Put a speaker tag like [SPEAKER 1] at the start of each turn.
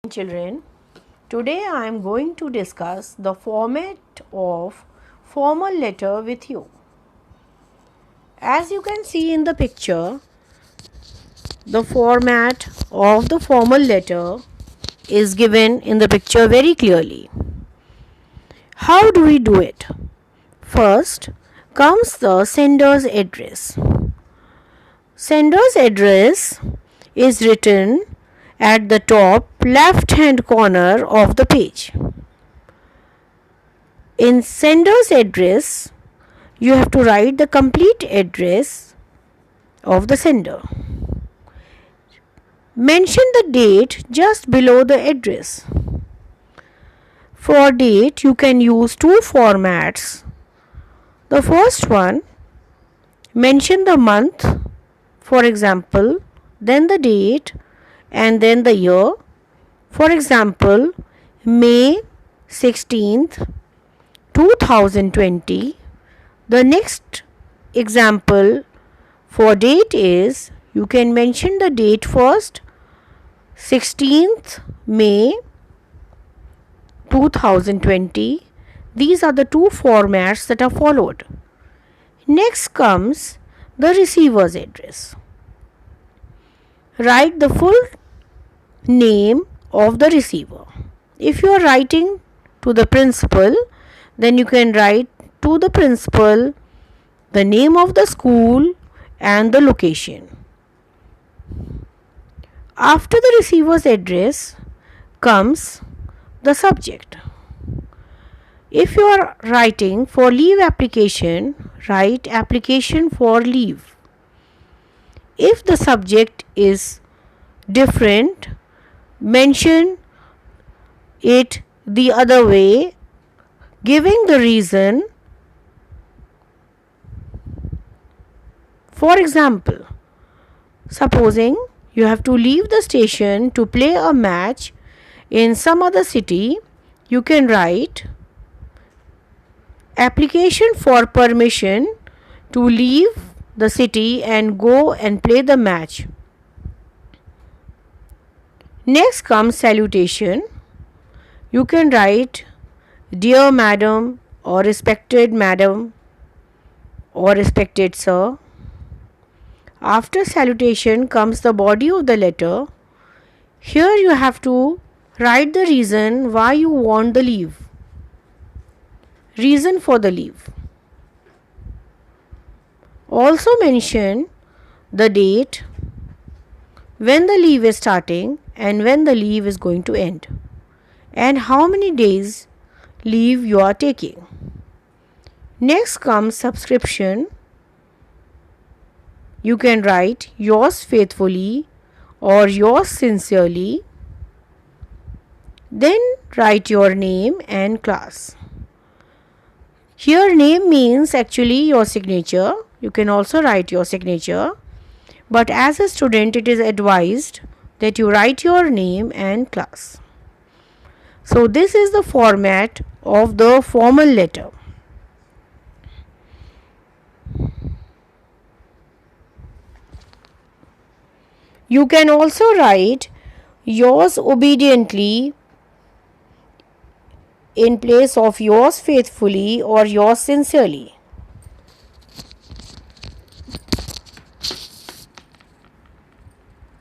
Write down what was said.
[SPEAKER 1] Children, today I am going to discuss the format of formal letter with you. As you can see in the picture, the format of the formal letter is given in the picture very clearly. How do we do it? First comes the sender's address. Sender's address is written at the top left hand corner of the page. In sender's address, you have to write the complete address of the sender. Mention the date just below the address. For date, you can use two formats. The first one, mention the month, for example, then the date and then the year. For example, May 16th, 2020. The next example for date is, you can mention the date first, 16th May 2020. These are the two formats that are followed. Next comes the receiver's address. Write the full name of the receiver. If you are writing to the principal, then you can write to the principal the name of the school and the location. After the receiver's address comes the subject. If you are writing for leave application, write application for leave. If the subject is different, mention it the other way, giving the reason. For example, supposing you have to leave the station to play a match in some other city, you can write application for permission to leave the city and go and play the match. Next comes salutation. You can write dear madam or respected madam or respected sir. After salutation comes the body of the letter. Here you have to write the reason why you want the leave. Reason for the leave. Also mention the date, when the leave is starting and when the leave is going to end, and how many days leave you are taking. Next comes subscription. You can write yours faithfully or yours sincerely. Then write your name and class. Here name means actually your signature. You can also write your signature. But as a student, it is advised that you write your name and class. So this is the format of the formal letter. You can also write yours obediently in place of yours faithfully or yours sincerely.